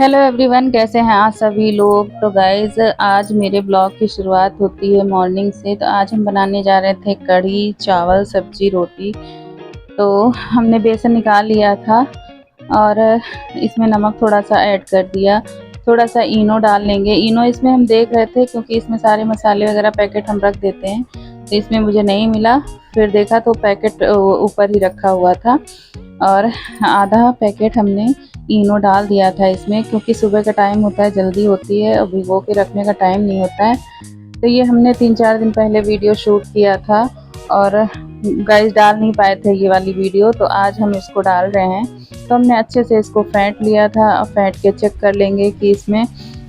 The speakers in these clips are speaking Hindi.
हेलो एवरीवन, कैसे हैं आप सभी लोग। तो गाइज आज मेरे ब्लॉग की शुरुआत होती है मॉर्निंग से। तो आज हम बनाने जा रहे थे कढ़ी चावल सब्जी रोटी। तो हमने बेसन निकाल लिया था और इसमें नमक थोड़ा सा ऐड कर दिया। थोड़ा सा इनो डाल लेंगे। इनो इसमें हम देख रहे थे क्योंकि इसमें सारे मसाले वगैरह पैकेट हम रख देते हैं, तो इसमें मुझे नहीं मिला। फिर देखा तो पैकेट ऊपर ही रखा हुआ था और आधा पैकेट हमने इनो डाल दिया था इसमें, क्योंकि सुबह का टाइम होता है, जल्दी होती है और भिगो के रखने का टाइम नहीं होता है। तो ये हमने 3-4 दिन पहले वीडियो शूट किया था और गाइस डाल नहीं पाए थे ये वाली वीडियो, तो आज हम इसको डाल रहे हैं। तो हमने अच्छे से इसको फेंट लिया था। अब फेंट के चेक कर लेंगे कि इसमें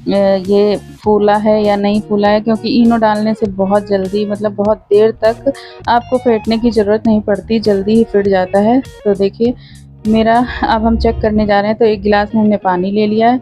ये फूला है या नहीं फूला है, क्योंकि इनो डालने से बहुत जल्दी मतलब बहुत देर तक आपको फेंटने की ज़रूरत नहीं पड़ती, जल्दी ही फिट जाता है। तो देखिए मेरा, अब हम चेक करने जा रहे हैं। तो एक गिलास में हमने पानी ले लिया है।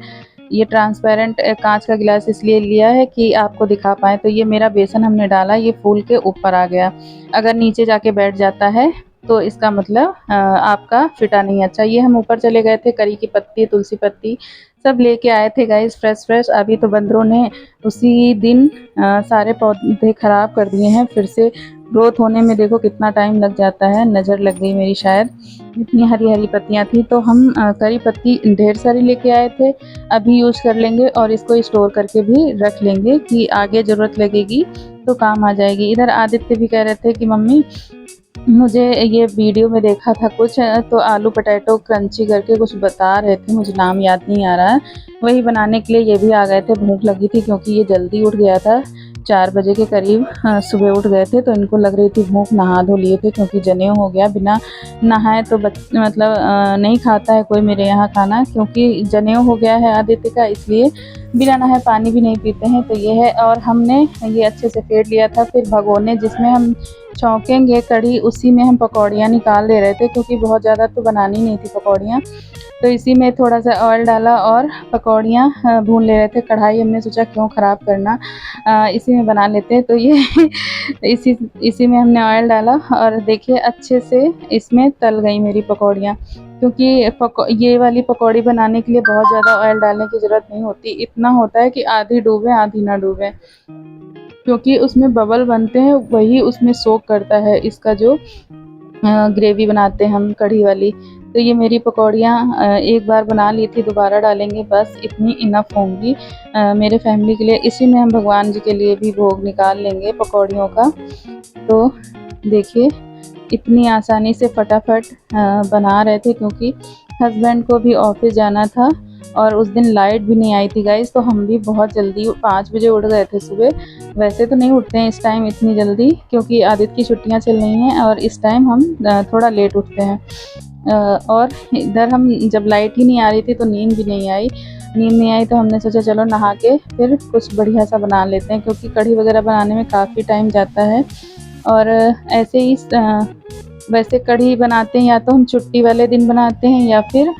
ये ट्रांसपेरेंट कांच का गिलास इसलिए लिया है कि आपको दिखा पाएँ। तो ये मेरा बेसन हमने डाला, ये फूल के ऊपर आ गया। अगर नीचे जाके बैठ जाता है तो इसका मतलब आपका फिटा नहीं अच्छा। ये हम ऊपर चले गए थे, करी की पत्ती, तुलसी पत्ती सब लेके आए थे गाइस, फ्रेश। अभी तो बंदरों ने उसी दिन सारे पौधे ख़राब कर दिए हैं। फिर से ग्रोथ होने में देखो कितना टाइम लग जाता है। नज़र लग गई मेरी शायद, इतनी हरी हरी पत्तियां थी। तो हम करी पत्ती ढेर सारी लेके आए थे, अभी यूज़ कर लेंगे और इसको स्टोर करके भी रख लेंगे कि आगे ज़रूरत लगेगी तो काम आ जाएगी। इधर आदित्य भी कह रहे थे कि मम्मी मुझे ये वीडियो में देखा था कुछ, तो आलू पटैटो क्रंची करके कुछ बता रहे थे, मुझे नाम याद नहीं आ रहा है। वही बनाने के लिए ये भी आ गए थे। भूख लगी थी क्योंकि ये जल्दी उठ गया था, 4 बजे के करीब सुबह उठ गए थे। तो इनको लग रही थी भूख, नहा धो लिए थे क्योंकि जनेऊ हो गया। बिना नहाए तो मतलब नहीं खाता है कोई मेरे यहाँ खाना, क्योंकि जनेऊ हो गया है आदित्य का, इसलिए बिना नहाए पानी भी नहीं पीते हैं। तो ये है, और हमने ये अच्छे से फेंट लिया था। फिर भगोने जिसमें हम छौंकेंगे कढ़ी, उसी में हम पकौड़ियाँ निकाल ले रहे थे, क्योंकि बहुत ज़्यादा तो बनानी नहीं थी पकौड़ियाँ। तो इसी में थोड़ा सा ऑयल डाला और पकौड़ियाँ भून ले रहे थे। कढ़ाई हमने सोचा क्यों ख़राब करना, इसी में बना लेते हैं। तो ये इसी में हमने ऑयल डाला और देखिए अच्छे से इसमें तल गई मेरी पकौड़ियाँ। क्योंकि ये वाली पकौड़ी बनाने के लिए बहुत ज़्यादा ऑयल डालने की ज़रूरत नहीं होती। इतना होता है कि आधी डूबे आधी ना डूबे, क्योंकि उसमें बबल बनते हैं, वही उसमें सोक करता है इसका जो ग्रेवी बनाते हैं हम कढ़ी वाली। तो ये मेरी पकौड़ियाँ एक बार बना ली थी, दोबारा डालेंगे, बस इतनी इनफ होंगी मेरे फैमिली के लिए। इसी में हम भगवान जी के लिए भी भोग निकाल लेंगे पकौड़ियों का। तो देखिए इतनी आसानी से फटाफट बना रहे थे, क्योंकि हस्बैंड को भी ऑफिस जाना था और उस दिन लाइट भी नहीं आई थी गाइस। तो हम भी बहुत जल्दी 5 बजे उठ गए थे सुबह। वैसे तो नहीं उठते हैं इस टाइम इतनी जल्दी, क्योंकि आदित्य की छुट्टियां चल रही हैं और इस टाइम हम थोड़ा लेट उठते हैं। और इधर हम जब लाइट ही नहीं आ रही थी तो नींद नहीं आई। तो हमने सोचा चलो नहा के फिर कुछ बढ़िया सा बना लेते हैं, क्योंकि कढ़ी वगैरह बनाने में काफ़ी टाइम जाता है। और ऐसे ही वैसे कढ़ी बनाते हैं या तो हम छुट्टी वाले दिन बनाते हैं या फिर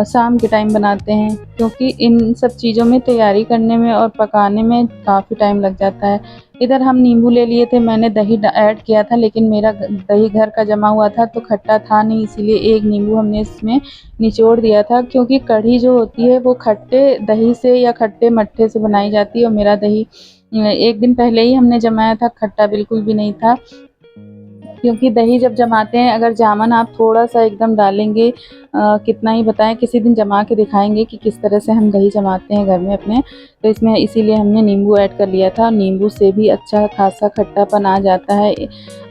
शाम के टाइम बनाते हैं, क्योंकि इन सब चीज़ों में तैयारी करने में और पकाने में काफ़ी टाइम लग जाता है। इधर हम नींबू ले लिए थे, मैंने दही ऐड किया था, लेकिन मेरा दही घर का जमा हुआ था तो खट्टा था नहीं, इसीलिए एक नींबू हमने इसमें निचोड़ दिया था। क्योंकि कढ़ी जो होती है वो खट्टे दही से या खट्टे मट्ठे से बनाई जाती है, और मेरा दही एक दिन पहले ही हमने जमाया था, खट्टा बिल्कुल भी नहीं था। क्योंकि दही जब जमाते हैं, अगर जामन आप थोड़ा सा एकदम डालेंगे, कितना ही बताएं, किसी दिन जमा के दिखाएंगे कि किस तरह से हम दही जमाते हैं घर में अपने। तो इसमें इसीलिए हमने नींबू ऐड कर लिया था। नींबू से भी अच्छा खासा खट्टापन आ जाता है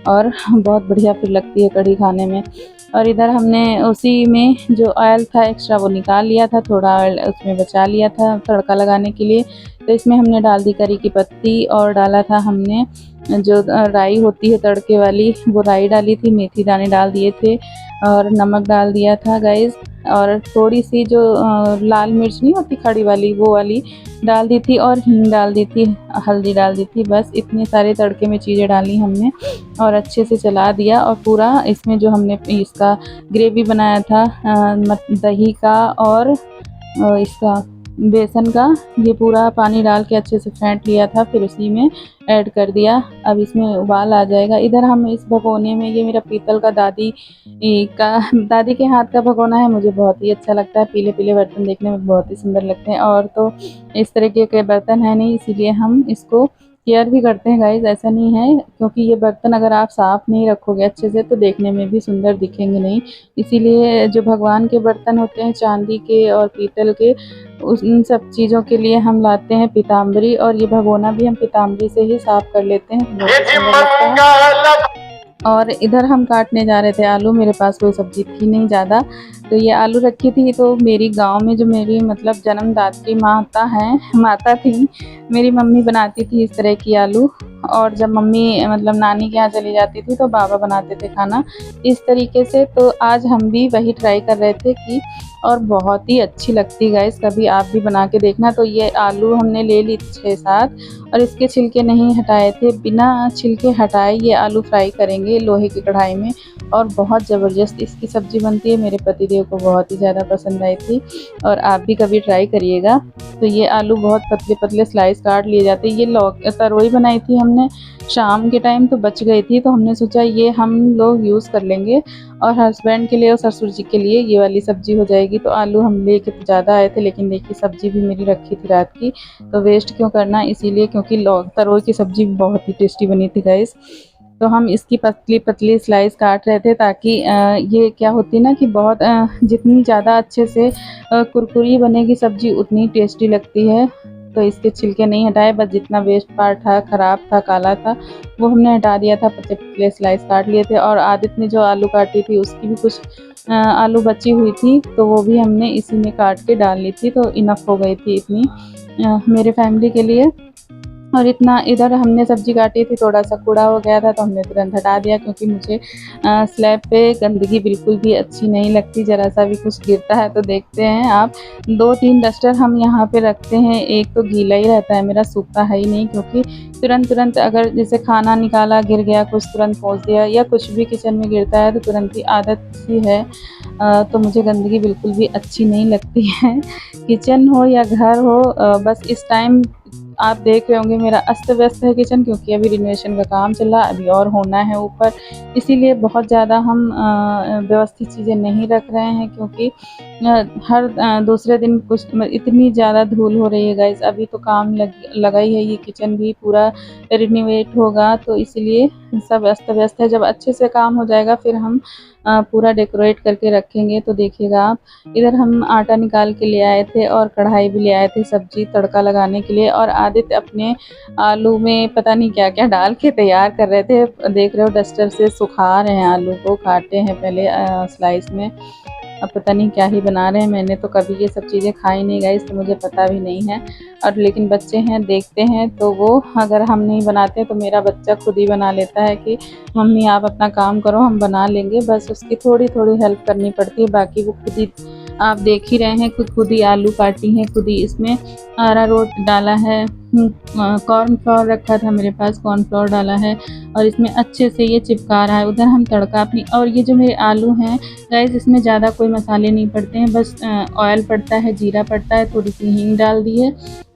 और बहुत बढ़िया फिर लगती है कढ़ी खाने में। और इधर हमने उसी में जो ऑयल था एक्स्ट्रा वो निकाल लिया था, थोड़ा ऑयल उसमें बचा लिया था तड़का लगाने के लिए। तो इसमें हमने डाल दी करी की पत्ती और डाला था हमने जो राई होती है तड़के वाली, वो राई डाली थी, मेथी दाने डाल दिए थे और नमक डाल दिया था गाइस। और थोड़ी सी जो लाल मिर्च नहीं होती खड़ी वाली, वो वाली डाल दी थी और हींग डाल दी थी, हल्दी डाल दी थी। बस इतने सारे तड़के में चीज़ें डाली हमने और अच्छे से चला दिया। और पूरा इसमें जो हमने इसका ग्रेवी बनाया था दही का और इसका बेसन का ये पूरा पानी डाल के अच्छे से फेंट लिया था, फिर उसी में ऐड कर दिया। अब इसमें उबाल आ जाएगा। इधर हम इस भगोने में, ये मेरा पीतल का दादी के हाथ का भगोना है, मुझे बहुत ही अच्छा लगता है। पीले पीले बर्तन देखने में बहुत ही सुंदर लगते हैं, और तो इस तरीके के बर्तन है नहीं, इसीलिए हम इसको केयर भी करते हैं गाइज। ऐसा नहीं है, क्योंकि ये बर्तन अगर आप साफ़ नहीं रखोगे अच्छे से तो देखने में भी सुंदर दिखेंगे नहीं। इसीलिए जो भगवान के बर्तन होते हैं चांदी के और पीतल के, उन सब चीज़ों के लिए हम लाते हैं पीताम्बरी, और ये भगोना भी हम पीताम्बरी से ही साफ़ कर लेते हैं, बहुत ही सुंदर लगता है। और इधर हम काटने जा रहे थे आलू, मेरे पास कोई सब्ज़ी थी नहीं ज़्यादा, तो ये आलू रखी थी। तो मेरी गांव में जो मेरी मतलब जन्मदात्री माता थी, मेरी मम्मी बनाती थी इस तरह की आलू। और जब मम्मी मतलब नानी के यहाँ चली जाती थी तो बाबा बनाते थे खाना इस तरीके से। तो आज हम भी वही ट्राई कर रहे थे कि, और बहुत ही अच्छी लगती गाइस, कभी आप भी बना के देखना। तो ये आलू हमने ले ली 6-7, और इसके छिलके नहीं हटाए थे, बिना छिलके हटाए ये आलू फ्राई करेंगे लोहे की कढ़ाई में, और बहुत ज़बरदस्त इसकी सब्ज़ी बनती है। मेरे पतिदेव को बहुत ही ज़्यादा पसंद आई थी, और आप भी कभी ट्राई करिएगा। तो ये आलू बहुत पतले पतले स्लाइस काट लिए जाते हैं। ये तरोई बनाई थी हमने शाम के टाइम, तो बच गई थी, तो हमने सोचा ये हम लोग यूज़ कर लेंगे, और हस्बैंड के लिए और ससुर जी के लिए ये वाली सब्ज़ी हो जाएगी। तो आलू हम लेके तो ज़्यादा आए थे, लेकिन देखिए सब्ज़ी भी मेरी रखी थी रात की, तो वेस्ट क्यों करना, इसीलिए, क्योंकि तरोई की सब्ज़ी बहुत ही टेस्टी बनी थी गाइस। तो हम इसकी पतली पतली स्लाइस काट रहे थे, ताकि ये क्या होती ना कि बहुत जितनी ज़्यादा अच्छे से कुरकुरी बनेगी सब्ज़ी उतनी टेस्टी लगती है। तो इसके छिलके नहीं हटाए, बस जितना वेस्ट पार्ट था, ख़राब था, काला था, वो हमने हटा दिया था। पतले पतले स्लाइस काट लिए थे, और आदित्य ने जो आलू काटी थी उसकी भी कुछ आलू बची हुई थी, तो वो भी हमने इसी में काट के डाल ली थी, तो इनफ हो गई थी इतनी मेरे फैमिली के लिए। और इतना इधर हमने सब्ज़ी काटी थी, थोड़ा-सा कूड़ा हो गया था तो हमने तुरंत हटा दिया, क्योंकि मुझे स्लैब पे गंदगी बिल्कुल भी अच्छी नहीं लगती। ज़रा-सा भी कुछ गिरता है तो देखते हैं आप, 2-3 डस्टर हम यहाँ पे रखते हैं। एक तो गीला ही रहता है मेरा, सूखा है ही नहीं, क्योंकि तुरंत अगर जैसे खाना निकाला, गिर गया कुछ, तुरंत पोंछ दिया, या कुछ भी किचन में गिरता है तो तुरंत ही आदत सी है। तो मुझे गंदगी बिल्कुल भी अच्छी नहीं लगती है। किचन हो या घर हो, बस इस टाइम आप देख रहे होंगे मेरा अस्त व्यस्त है किचन, क्योंकि अभी रिनोवेशन का काम चल रहा है, अभी और होना है ऊपर, इसीलिए बहुत ज़्यादा हम व्यवस्थित चीज़ें नहीं रख रहे हैं, क्योंकि हर दूसरे दिन कुछ इतनी ज़्यादा धूल हो रही है गाइस। अभी तो काम लगा ही है, ये किचन भी पूरा रिनोवेट होगा, तो इसीलिए सब अस्त व्यस्त है। जब अच्छे से काम हो जाएगा फिर हम पूरा डेकोरेट करके रखेंगे। तो देखिएगा आप, इधर हम आटा निकाल के ले आए थे, और कढ़ाई भी ले आए थे सब्जी तड़का लगाने के लिए, और आदित्य अपने आलू में पता नहीं क्या क्या डाल के तैयार कर रहे थे। देख रहे हो डस्टर से सुखा रहे हैं आलू को, काटे हैं पहले स्लाइस में, अब पता नहीं क्या ही बना रहे हैं। मैंने तो कभी ये सब चीज़ें खाई नहीं गाइस, तो मुझे पता भी नहीं है। और लेकिन बच्चे हैं, देखते हैं, तो वो अगर हम नहीं बनाते तो मेरा बच्चा खुद ही बना लेता है कि मम्मी आप अपना काम करो, हम बना लेंगे। बस उसकी थोड़ी थोड़ी हेल्प करनी पड़ती है, बाकी वो खुद ही, आप देख ही रहे हैं, खुद ही आलू काटी हैं, खुद ही इसमें अरारोट डाला है, कॉर्नफ्लोर रखा था मेरे पास, कॉर्नफ्लोर डाला है, और इसमें अच्छे से ये चिपका रहा है। उधर हम तड़का अपनी, और ये जो मेरे आलू हैं गाइस, इसमें ज़्यादा कोई मसाले नहीं पड़ते हैं, बस ऑयल पड़ता है, जीरा पड़ता है, थोड़ी सी हींग डाल दी है,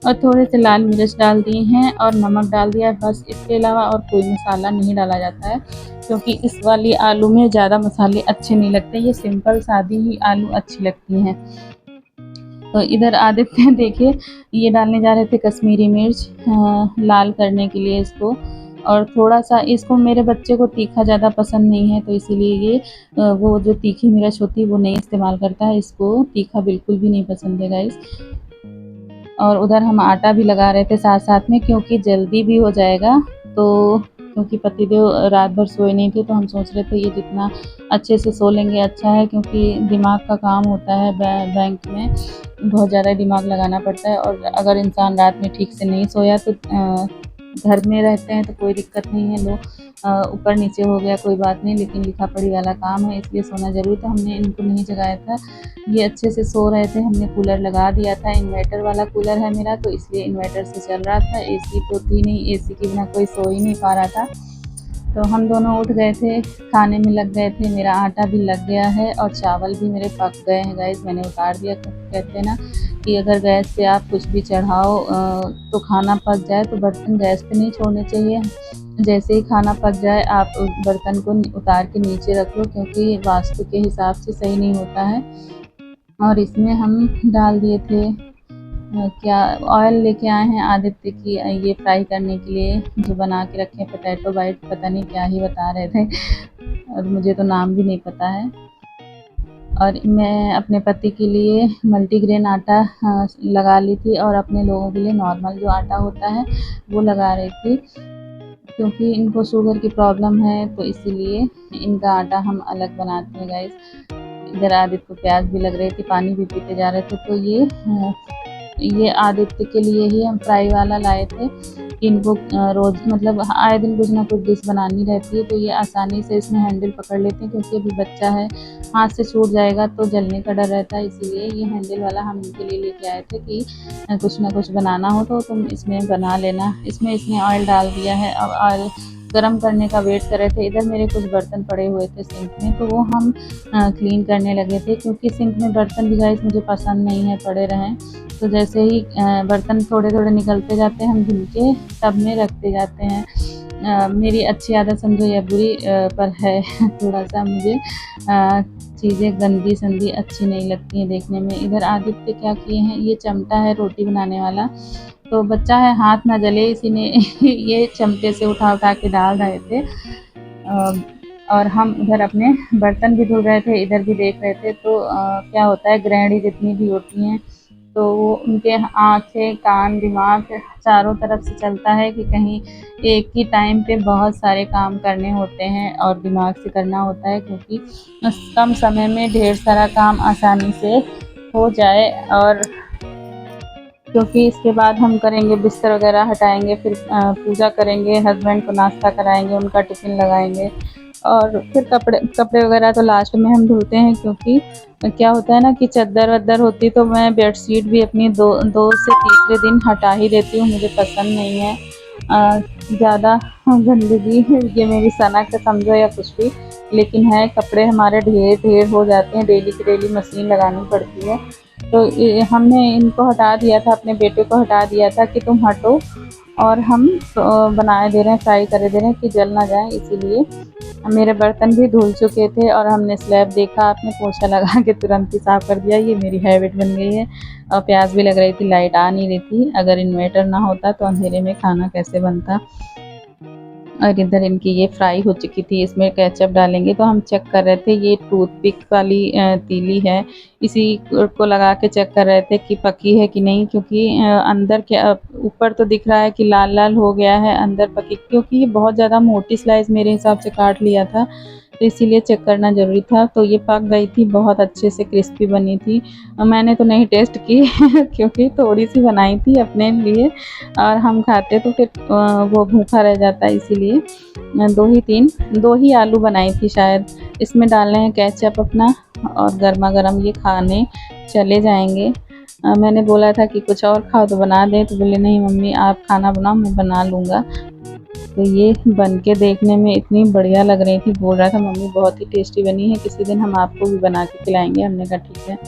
और थोड़े से लाल मिर्च डाल दिए हैं, और नमक डाल दिया है, बस। इसके अलावा और कोई मसाला नहीं डाला जाता है, क्योंकि इस वाली आलू में ज़्यादा मसाले अच्छे नहीं लगते, ये सिंपल सादी ही आलू अच्छी लगती हैं। तो इधर आदित्य देखिए ये डालने जा रहे थे कश्मीरी मिर्च, लाल करने के लिए इसको, और थोड़ा सा इसको, मेरे बच्चे को तीखा ज़्यादा पसंद नहीं है, तो इसीलिए ये वो जो तीखी मिर्च होती है वो नहीं इस्तेमाल करता है, इसको तीखा बिल्कुल भी नहीं पसंद है गाइस। और उधर हम आटा भी लगा रहे थे साथ साथ में, क्योंकि जल्दी भी हो जाएगा। तो क्योंकि पतिदेव रात भर सोए नहीं थे, तो हम सोच रहे थे ये जितना अच्छे से सो लेंगे अच्छा है, क्योंकि दिमाग का काम होता है बैंक में, बहुत ज़्यादा दिमाग लगाना पड़ता है। और अगर इंसान रात में ठीक से नहीं सोया तो घर में रहते हैं तो कोई दिक्कत नहीं है, लोग ऊपर नीचे हो गया कोई बात नहीं, लेकिन लिखा पढ़ी वाला काम है, इसलिए सोना ज़रूरी था। हमने इनको नहीं जगाया था, ये अच्छे से सो रहे थे। हमने कूलर लगा दिया था, इन्वर्टर वाला कूलर है मेरा, तो इसलिए इन्वर्टर से चल रहा था, एसी तो थी नहीं, एसी के बिना कोई सो ही नहीं पा रहा था। तो हम दोनों उठ गए थे, खाने में लग गए थे। मेरा आटा भी लग गया है और चावल भी मेरे पक गए हैं गाइस, मैंने उतार दिया। कहते हैं ना कि अगर गैस पे आप कुछ भी चढ़ाओ तो खाना पक जाए, तो बर्तन गैस पे नहीं छोड़ने चाहिए। जैसे ही खाना पक जाए आप उस बर्तन को उतार के नीचे रख लो, क्योंकि वास्तु के हिसाब से सही नहीं होता है। और इसमें हम डाल दिए थे क्या ऑयल लेके आए हैं आदित्य की, ये फ्राई करने के लिए जो बना के रखे हैं पोटैटो बाइट, पता नहीं क्या ही बता रहे थे और मुझे तो नाम भी नहीं पता है। और मैं अपने पति के लिए मल्टीग्रेन आटा लगा ली थी और अपने लोगों के लिए नॉर्मल जो आटा होता है वो लगा रही थी, क्योंकि इनको शुगर की प्रॉब्लम है तो इसीलिए इनका आटा हम अलग बनाते हैं गाइस। इधर आदित्य को प्यास भी लग रही थी, पानी भी पीते जा रहे थे। तो ये आदित्य के लिए ही हम फ्राई वाला लाए थे। इनको रोज़ मतलब आए दिन कुछ ना कुछ डिश बनानी रहती है, तो ये आसानी से इसमें हैंडल पकड़ लेते हैं, क्योंकि अभी बच्चा है, हाथ से छूट जाएगा तो जलने का डर रहता है। इसीलिए ये हैंडल वाला हम इनके लिए लेके आए थे कि कुछ ना कुछ बनाना हो तो तुम इसमें बना लेना। इसमें ऑयल डाल दिया है। अब ऑयल गरम करने का वेट कर रहे थे। इधर मेरे कुछ बर्तन पड़े हुए थे सिंक में, तो वो हम क्लीन करने लगे थे, क्योंकि सिंक में बर्तन भी गाइस मुझे पसंद नहीं है पड़े रहें। तो जैसे ही बर्तन थोड़े थोड़े निकलते जाते हैं हम धुल के टब में रखते जाते हैं। मेरी अच्छी आदत समझो या बुरी पर है थोड़ा सा मुझे चीज़ें गंदी संदी अच्छी नहीं लगती हैं देखने में। इधर आदित्य क्या किए हैं, ये चमटा है रोटी बनाने वाला, तो बच्चा है हाथ ना जले इसी ने ये चमटे से उठा उठा के डाल रहे थे। और हम इधर अपने बर्तन भी धुल रहे थे, इधर भी देख रहे थे। तो क्या होता है, गृहिणी जितनी भी होती हैं तो वो उनके आँखें कान दिमाग चारों तरफ से चलता है कि कहीं एक ही टाइम पे बहुत सारे काम करने होते हैं और दिमाग से करना होता है, क्योंकि कम समय में ढेर सारा काम आसानी से हो जाए। और क्योंकि इसके बाद हम करेंगे बिस्तर वगैरह हटाएंगे, फिर पूजा करेंगे, हस्बैंड को नाश्ता कराएंगे, उनका टिफ़िन लगाएंगे, और फिर कपड़े वगैरह तो लास्ट में हम धुलते हैं। क्योंकि क्या होता है ना कि चद्दर वद्दर होती तो मैं बेडशीट भी अपनी दो से तीसरे दिन हटा ही देती हूँ, मुझे पसंद नहीं है ज़्यादा गंदगी। ये मेरी सनक समझो या कुछ भी, लेकिन है कपड़े हमारे ढेर हो जाते हैं, डेली की डेली मशीन लगानी पड़ती है। तो हमने इनको हटा दिया था, अपने बेटे को हटा दिया था कि तुम हटो, और हम बनाए दे रहे हैं, फ्राई करे दे रहे हैं कि जल ना जाए। इसीलिए मेरे बर्तन भी धुल चुके थे और हमने स्लैब देखा, आपने पोछा लगा के तुरंत ही साफ़ कर दिया। ये मेरी हैबिट बन गई है। और प्यास भी लग रही थी, लाइट आ नहीं रही थी, अगर इन्वर्टर ना होता तो अंधेरे में खाना कैसे बनता। और इधर इनकी ये फ्राई हो चुकी थी, इसमें केचप डालेंगे। तो हम चेक कर रहे थे, ये टूथपिक वाली तीली है, इसी को लगा के चेक कर रहे थे कि पकी है कि नहीं, क्योंकि अंदर के ऊपर तो दिख रहा है कि लाल लाल हो गया है, अंदर पकी, क्योंकि ये बहुत ज़्यादा मोटी स्लाइस मेरे हिसाब से काट लिया था, तो इसीलिए चेक करना ज़रूरी था। तो ये पक गई थी, बहुत अच्छे से क्रिस्पी बनी थी। मैंने तो नहीं टेस्ट की क्योंकि थोड़ी सी बनाई थी अपने लिए, और हम खाते तो फिर वो भूखा रह जाता है, इसीलिए दो ही आलू बनाई थी शायद। इसमें डाल रहे हैं केचप अपना, और गर्मा गर्म ये खाने चले जाएंगे। मैंने बोला था कि कुछ और खाओ तो बना दें, तो बोले नहीं मम्मी आप खाना बनाओ, मैं बना लूँगा। तो ये बन के देखने में इतनी बढ़िया लग रही थी, बोल रहा था मम्मी बहुत ही टेस्टी बनी है, किसी दिन हम आपको भी बना के खिलाएंगे। हमने कहा ठीक है।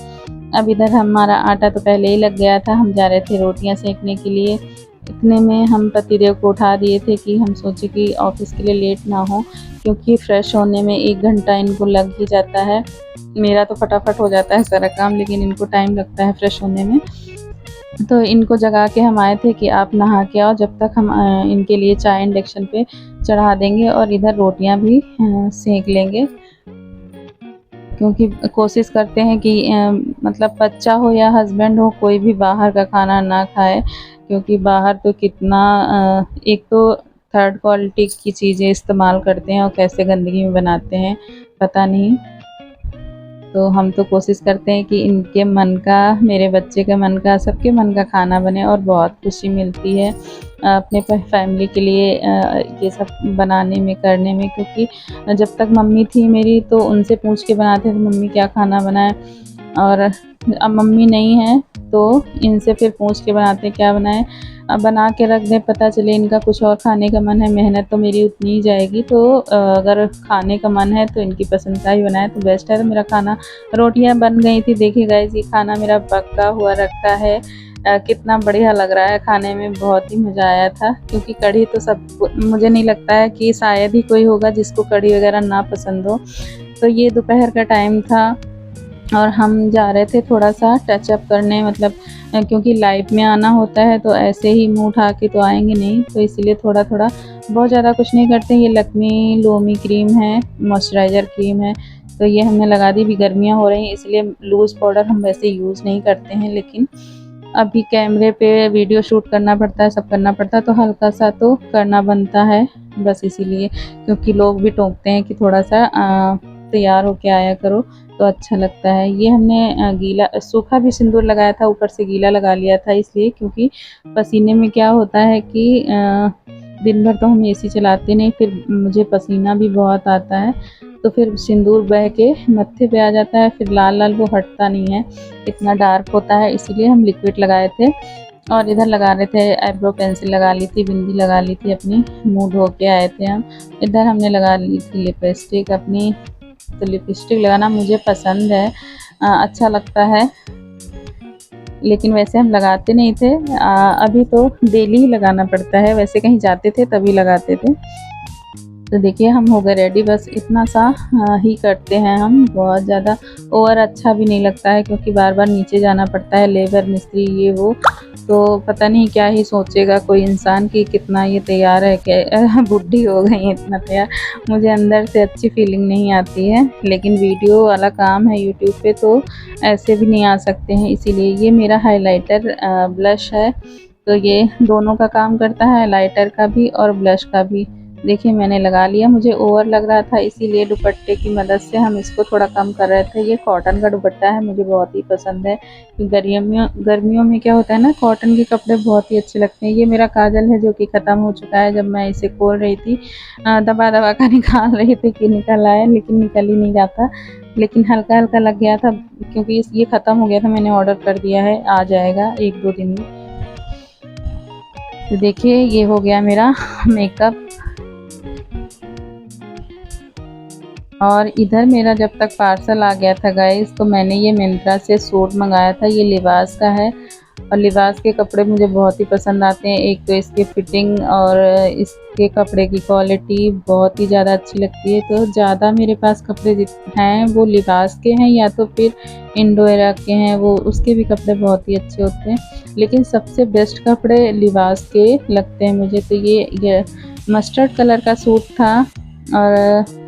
अब इधर हमारा आटा तो पहले ही लग गया था, हम जा रहे थे रोटियां सेकने के लिए। इतने में हम पतिदेव को उठा दिए थे कि हम सोचे कि ऑफिस के लिए लेट ना हो, क्योंकि फ्रेश होने में 1 घंटा इनको लग ही जाता है। मेरा तो फटाफट हो जाता है सारा काम, लेकिन इनको टाइम लगता है फ्रेश होने में। तो इनको जगा के हम आए थे कि आप नहा के आओ, जब तक हम इनके लिए चाय इंडक्शन पे चढ़ा देंगे और इधर रोटियां भी सेक लेंगे। क्योंकि कोशिश करते हैं कि मतलब बच्चा हो या हस्बैंड हो, कोई भी बाहर का खाना ना खाए, क्योंकि बाहर तो कितना एक तो थर्ड क्वालिटी की चीज़ें इस्तेमाल करते हैं और कैसे गंदगी में बनाते हैं पता नहीं। तो हम तो कोशिश करते हैं कि इनके मन का, मेरे बच्चे के मन का, सबके मन का खाना बने, और बहुत खुशी मिलती है अपने फैमिली के लिए ये सब बनाने में करने में। क्योंकि जब तक मम्मी थी मेरी तो उनसे पूछ के बनाते थे मम्मी क्या खाना बनाए, और अब मम्मी नहीं है तो इनसे फिर पूछ के बनाते क्या बनाएं। अब बना के रख दें, पता चले इनका कुछ और खाने का मन है, मेहनत तो मेरी उतनी ही जाएगी। तो अगर खाने का मन है तो इनकी पसंद का ही बनाए तो बेस्ट है। तो मेरा खाना, रोटियां बन गई थी, देखिए गाइस ये खाना मेरा पका हुआ रखा है। कितना बढ़िया लग रहा है खाने में, बहुत ही मज़ा आया था। क्योंकि कढ़ी तो सब, मुझे नहीं लगता है कि शायद ही कोई होगा जिसको कढ़ी वगैरह ना पसंद हो। तो ये दोपहर का टाइम था और हम जा रहे थे थोड़ा सा टचअप करने, मतलब क्योंकि लाइव में आना होता है तो ऐसे ही मुँह उठा के तो आएंगे नहीं, तो इसलिए थोड़ा थोड़ा, बहुत ज़्यादा कुछ नहीं करते। ये लक्मे लोमी क्रीम है, मॉइस्चराइज़र क्रीम है, तो ये हमने लगा दी। भी गर्मियाँ हो रही हैं इसलिए लूज़ पाउडर हम वैसे यूज़ नहीं करते हैं, लेकिन अभी कैमरे पे वीडियो शूट करना पड़ता है, सब करना पड़ता है, तो हल्का सा तो करना बनता है बस इसीलिए। क्योंकि लोग भी टोकते हैं कि थोड़ा सा तैयार होके आया करो तो अच्छा लगता है। ये हमने गीला सूखा भी सिंदूर लगाया था, ऊपर से गीला लगा लिया था इसलिए, क्योंकि पसीने में क्या होता है कि दिन भर तो हम एसी चलाते नहीं, फिर मुझे पसीना भी बहुत आता है, तो फिर सिंदूर बह के मत्थे पे आ जाता है, फिर लाल लाल वो हटता नहीं है, इतना डार्क होता है, इसीलिए हम लिक्विड लगाए थे। और इधर लगा रहे थे, आईब्रो पेंसिल लगा ली थी, बिंदी लगा ली थी अपनी, मुंह धो के आए थे हम। इधर हमने लगा ली थी लिपस्टिक अपनी। तो लिपस्टिक लगाना मुझे पसंद है, अच्छा लगता है, लेकिन वैसे हम लगाते नहीं थे। अभी तो डेली ही लगाना पड़ता है, वैसे कहीं जाते थे तभी लगाते थे। तो देखिए हम हो गए रेडी, बस इतना सा ही करते हैं हम, बहुत ज़्यादा ओवर अच्छा भी नहीं लगता है, क्योंकि बार बार नीचे जाना पड़ता है, लेबर मिस्त्री ये वो, तो पता नहीं क्या ही सोचेगा कोई इंसान कि कितना ये तैयार है, कि बुढ़ी हो गई है इतना तैयार। मुझे अंदर से अच्छी फीलिंग नहीं आती है, लेकिन वीडियो वाला काम है यूट्यूब पे तो ऐसे भी नहीं आ सकते हैं, इसीलिए। ये मेरा हाइलाइटर ब्लश है, तो ये दोनों का काम करता है, हाइलाइटर का भी और ब्लश का भी। देखिए मैंने लगा लिया, मुझे ओवर लग रहा था इसीलिए दुपट्टे की मदद से हम इसको थोड़ा कम कर रहे थे। ये कॉटन का दुपट्टा है, मुझे बहुत ही पसंद है। गर्मियों में क्या होता है ना, कॉटन के कपड़े बहुत ही अच्छे लगते हैं। ये मेरा काजल है जो कि ख़त्म हो चुका है, जब मैं इसे खोल रही थी, दबा दबा कर निकाल रही थी कि निकल आए, लेकिन निकल ही नहीं जाता, लेकिन हल्का हल्का लग गया था, क्योंकि ये ख़त्म हो गया था, मैंने ऑर्डर कर दिया है, आ जाएगा 1-2 दिन में। तो देखिए ये हो गया मेरा मेकअप। और इधर मेरा जब तक पार्सल आ गया था गाइस, तो मैंने ये मिंत्रा से सूट मंगाया था, ये लिबास का है। और लिबास के कपड़े मुझे बहुत ही पसंद आते हैं, एक तो इसकी फिटिंग और इसके कपड़े की क्वालिटी बहुत ही ज़्यादा अच्छी लगती है। तो ज़्यादा मेरे पास कपड़े हैं वो लिबास के हैं, या तो फिर इंडो एरा के हैं, वो उसके भी कपड़े बहुत ही अच्छे होते हैं, लेकिन सबसे बेस्ट कपड़े लिबास के लगते हैं मुझे। तो ये मस्टर्ड कलर का सूट था, और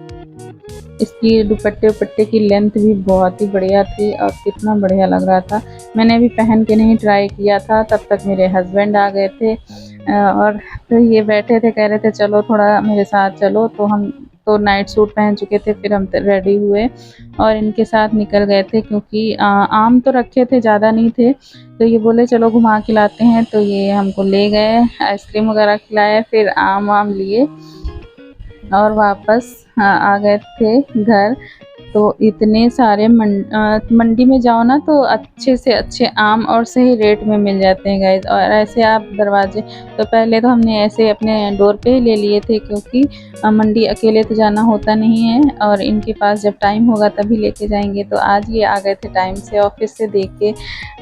इसकी दुपट्टे की लेंथ भी बहुत ही बढ़िया थी, और कितना बढ़िया लग रहा था। मैंने अभी पहन के नहीं ट्राई किया था, तब तक मेरे हस्बैंड आ गए थे, और तो ये बैठे थे, कह रहे थे चलो थोड़ा मेरे साथ चलो, तो हम तो नाइट सूट पहन चुके थे, फिर हम रेडी हुए और इनके साथ निकल गए थे, क्योंकि आम तो रखे थे, ज़्यादा नहीं थे, तो ये बोले चलो घुमा के लाते हैं, तो ये हमको ले गए, आइसक्रीम वगैरह खिलाए, फिर आम वाम लिए और वापस आ गए थे घर। तो इतने सारे मंडी में जाओ ना तो अच्छे से अच्छे आम और सही रेट में मिल जाते हैं गाइस। और ऐसे आप दरवाजे, तो पहले तो हमने ऐसे अपने डोर पे ही ले लिए थे, क्योंकि मंडी अकेले तो जाना होता नहीं है, और इनके पास जब टाइम होगा तभी लेके जाएंगे। तो आज ये आ गए थे टाइम से ऑफिस से, देख के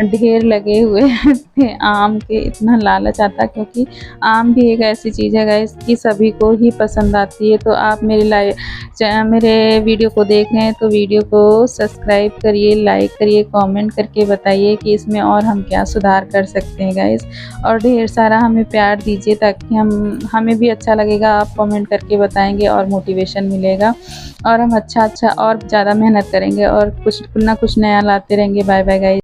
ढेर लगे हुए थे आम के, इतना लालच आता, क्योंकि आम भी एक ऐसी चीज़ है गाइस कि सभी को ही पसंद आती है। तो आप मेरे वीडियो को देख रहे हैं तो वीडियो को सब्सक्राइब करिए, लाइक करिए, कमेंट करके बताइए कि इसमें और हम क्या सुधार कर सकते हैं गाइस। और ढेर सारा हमें प्यार दीजिए, ताकि हमें भी अच्छा लगेगा, आप कमेंट करके बताएंगे और मोटिवेशन मिलेगा, और हम अच्छा और ज़्यादा मेहनत करेंगे और कुछ ना कुछ नया लाते रहेंगे। Bye bye guys.